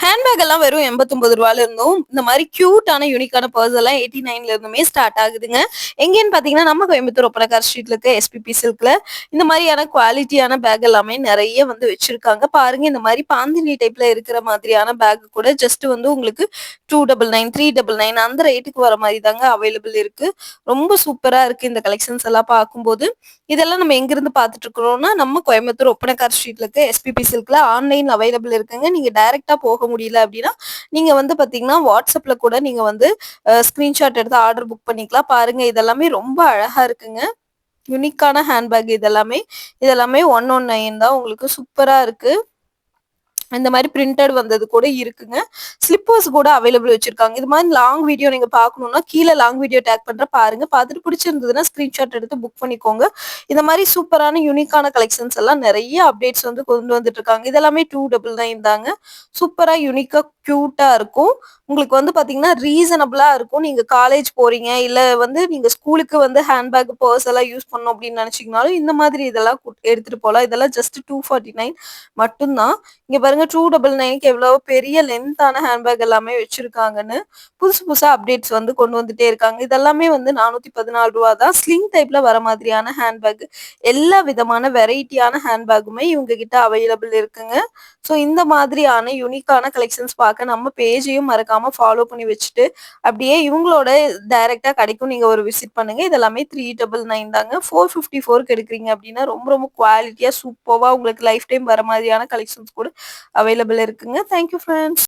Handbag எல்லாம் வெறும் ரூ. 89 இருந்தும், இந்த மாரி கியூட்டான யூனிக்கான பர்ஸ் எல்லாம் 89ல இருந்துமே ஸ்டார்ட் ஆகுதுங்க. எங்கேன்னு பார்த்தீங்கன்னா, நம்ம கோயம்புத்தூர் ஒப்பனக்கார் ஸ்ட்ரீட்ல இருக்க எஸ்பிபி சில்க்ல இந்த மாரியான குவாலிட்டியான பேக் எல்லாமே நெறைய வந்து வச்சிருக்காங்க. பாருங்க இந்த மாரி பாந்தினி டைப்ல இருக்கிற மாதிரியான பேக் கூட ஜஸ்ட் வந்து உங்களுக்கு 299, 399 அந்த ரேட்டுக்கு வர மாரி தாங்க அவைலபிள் இருக்கு. ரொம்ப சூப்பரா இருக்கு இந்த கலெக்ஷன்ஸ் எல்லாம் பார்க்கும்போது. இதெல்லாம் நம்ம எங்கிருந்து பார்த்துட்டு இருக்கிறோம்னா, நம்ம கோயம்புத்தூர் ஒப்பனக்கார் ஸ்ட்ரீட்ல இருக்க எஸ்பிபி சில்க்ல ஆன்லைன்ல அவைலபிள் இருக்குங்க. நீங்க டைரக்ட்டா போக முடியல அப்படின்னா, நீங்க வந்து பார்த்தீங்கன்னா, WhatsAppல கூட நீங்க வந்து ஸ்கிரீன்ஷாட் எடுத்து ஆர்டர் புக் பண்ணிக்கலாம். பாருங்க இதெல்லாமே ரொம்ப அழகா இருக்குங்க. யுனிக்கான ஹேண்ட்பேக் இதெல்லாமே. இதெல்லாமே 119 தான். உங்களுக்கு சூப்பரா இருக்கு. இந்த மாரி பிரிண்டட் வந்தது கூட இருக்குங்க. ஸ்லிப்பர்ஸ் கூட அவைலபிள் வச்சிருக்காங்க. இது மாரி லாங் வீடியோ நீங்க பார்க்கணும்னா, கீழ லாங் வீடியோ டேக் பண்றேன் பாருங்க. பார்த்துட்டு பிடிச்சிருந்ததுன்னா ஸ்கிரீன்ஷாட் எடுத்து புக் பண்ணிக்கோங்க. இந்த மாரி சூப்பரான யூனிக்கான கலெக்ஷன்ஸ் எல்லாம் நெறைய அப்டேட்ஸ் வந்து கொண்டு வந்துட்டு இருக்காங்க. இதெல்லாமே 299 தாங்க. சூப்பரா யூனிக்கா கியூட்டா இருக்கும். உங்களுக்கு வந்து பார்த்தீங்கன்னா, ரீசனபிளா இருக்கும். நீங்க காலேஜ் போறீங்க, இல்ல வந்து நீங்க ஸ்கூலுக்கு வந்து ஹேண்ட்பேக், பர்ஸ் எல்லாம் யூஸ் பண்ணணும் அப்படின்னு நெனச்சீங்கனாலும், இந்த மாதிரி இதெல்லாம் எடுத்துட்டு போலாம். இதெல்லாம் ஜஸ்ட் 249 மட்டும் தான். இங்க பாருங்க 299க்கு எவ்வளவு பெரிய லென்த்தான ஹேண்ட்பேக் எல்லாமே வச்சிருக்காங்கன்னு. புதுசு புதுசா அப்டேட்ஸ் வந்து கொண்டு வந்துட்டே இருக்காங்க. இதெல்லாமே வந்து ரூ. 414 தான். ஸ்லிங் டைப்ல வர மாதிரியான ஹேண்ட்பேக். எல்லா விதமான வெரைட்டியான ஹேண்ட்பேக்குமே இவங்க கிட்ட அவைலபிள் இருக்குங்க. ஸோ இந்த மாதிரியான யூனிக்கான கலெக்ஷன்ஸ் பார்க்க நம்ம பேஜையும் மறக்காம ஃபாலோ பண்ணி வச்சுட்டு, அப்படியே இவங்களோட டைரக்ட்டா கடைக்கும் நீங்க ஒரு விசிட் பண்ணுங்க. இதெல்லாமே 399 தாங்க. 454க்கு எடுக்குறீங்க அப்படின்னா, ரொம்ப ரொம்ப குவாலிட்டியா சூப்பர்வா உங்களுக்கு லைஃப் டைம் வர மாதிரியான கலெக்ஷன்ஸ் கூட அவைலபிள் இருக்குங்க. Thank you friends.